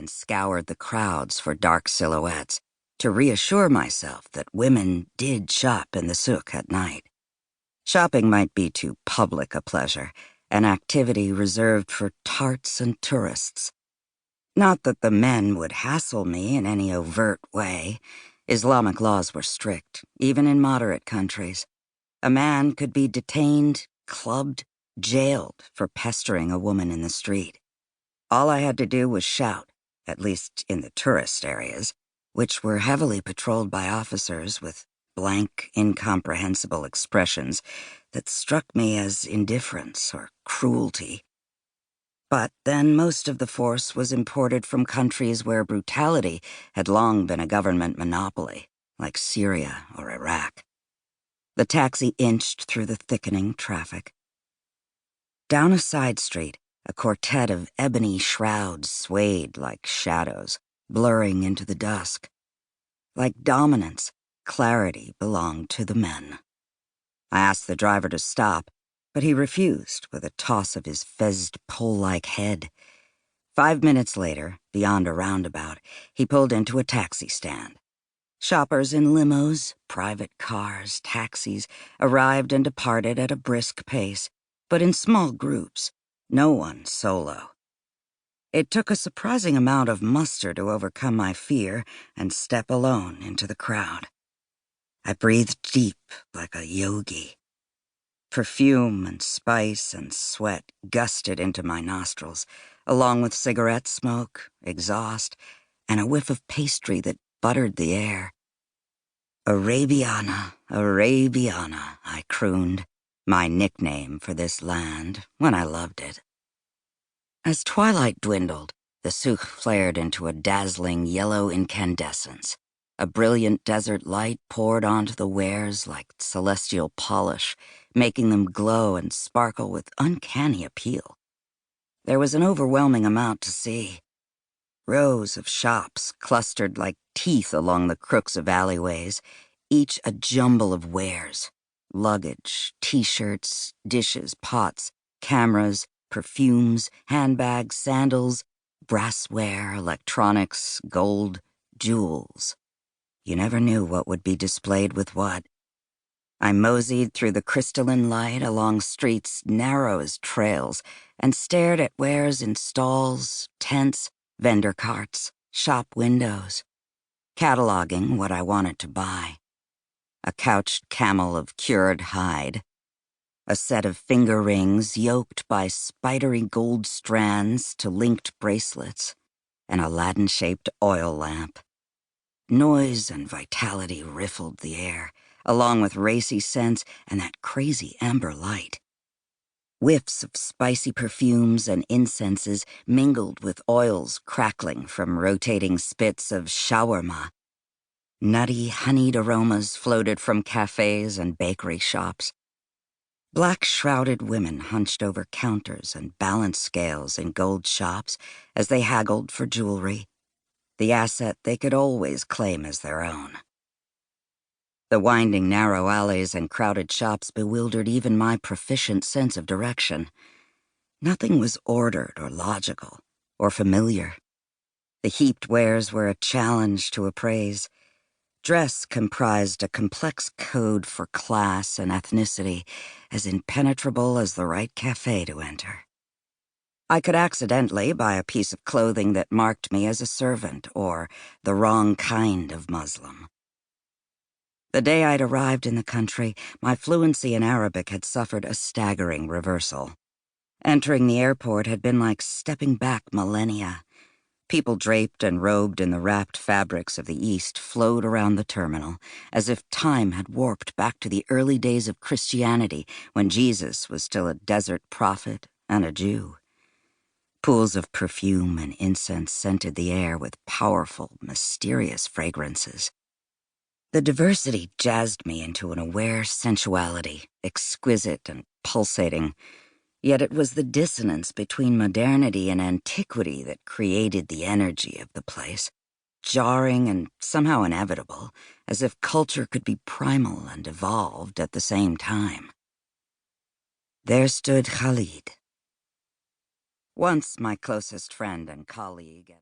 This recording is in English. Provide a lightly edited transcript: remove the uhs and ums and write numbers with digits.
and scoured the crowds for dark silhouettes to reassure myself that women did shop in the souk at night. Shopping might be too public a pleasure, an activity reserved for tarts and tourists. Not that the men would hassle me in any overt way. Islamic laws were strict, even in moderate countries. A man could be detained, clubbed, jailed for pestering a woman in the street. All I had to do was shout, at least in the tourist areas, which were heavily patrolled by officers with blank, incomprehensible expressions that struck me as indifference or cruelty. But then most of the force was imported from countries where brutality had long been a government monopoly, like Syria or Iraq. The taxi inched through the thickening traffic. Down a side street, a quartet of ebony shrouds swayed like shadows, blurring into the dusk. Like dominance, clarity belonged to the men. I asked the driver to stop, but he refused with a toss of his fezzed pole-like head. 5 minutes later, beyond a roundabout, he pulled into a taxi stand. Shoppers in limos, private cars, taxis arrived and departed at a brisk pace, but in small groups, no one solo. It took a surprising amount of muster to overcome my fear and step alone into the crowd. I breathed deep like a yogi. Perfume and spice and sweat gusted into my nostrils, along with cigarette smoke, exhaust, and a whiff of pastry that buttered the air. Arabiana, Arabiana, I crooned, my nickname for this land when I loved it. As twilight dwindled, the souk flared into a dazzling yellow incandescence. A brilliant desert light poured onto the wares like celestial polish, making them glow and sparkle with uncanny appeal. There was an overwhelming amount to see. Rows of shops clustered like teeth along the crooks of alleyways, each a jumble of wares: luggage, t-shirts, dishes, pots, cameras, perfumes, handbags, sandals, brassware, electronics, gold, jewels. You never knew what would be displayed with what. I moseyed through the crystalline light along streets narrow as trails and stared at wares in stalls, tents, vendor carts, shop windows, cataloging what I wanted to buy. A couched camel of cured hide, a set of finger rings yoked by spidery gold strands to linked bracelets, an Aladdin-shaped oil lamp. Noise and vitality riffled the air, along with racy scents and that crazy amber light. Whiffs of spicy perfumes and incenses mingled with oils crackling from rotating spits of shawarma. Nutty, honeyed aromas floated from cafes and bakery shops. Black-shrouded women hunched over counters and balance scales in gold shops as they haggled for jewelry, the asset they could always claim as their own. The winding narrow alleys and crowded shops bewildered even my proficient sense of direction. Nothing was ordered or logical or familiar. The heaped wares were a challenge to appraise. Dress comprised a complex code for class and ethnicity, as impenetrable as the right cafe to enter. I could accidentally buy a piece of clothing that marked me as a servant or the wrong kind of Muslim. The day I'd arrived in the country, my fluency in Arabic had suffered a staggering reversal. Entering the airport had been like stepping back millennia. People draped and robed in the wrapped fabrics of the East flowed around the terminal, as if time had warped back to the early days of Christianity when Jesus was still a desert prophet and a Jew. Pools of perfume and incense scented the air with powerful, mysterious fragrances. The diversity jazzed me into an aware sensuality, exquisite and pulsating, yet it was the dissonance between modernity and antiquity that created the energy of the place, jarring and somehow inevitable, as if culture could be primal and evolved at the same time. There stood Khalid, once my closest friend and colleague at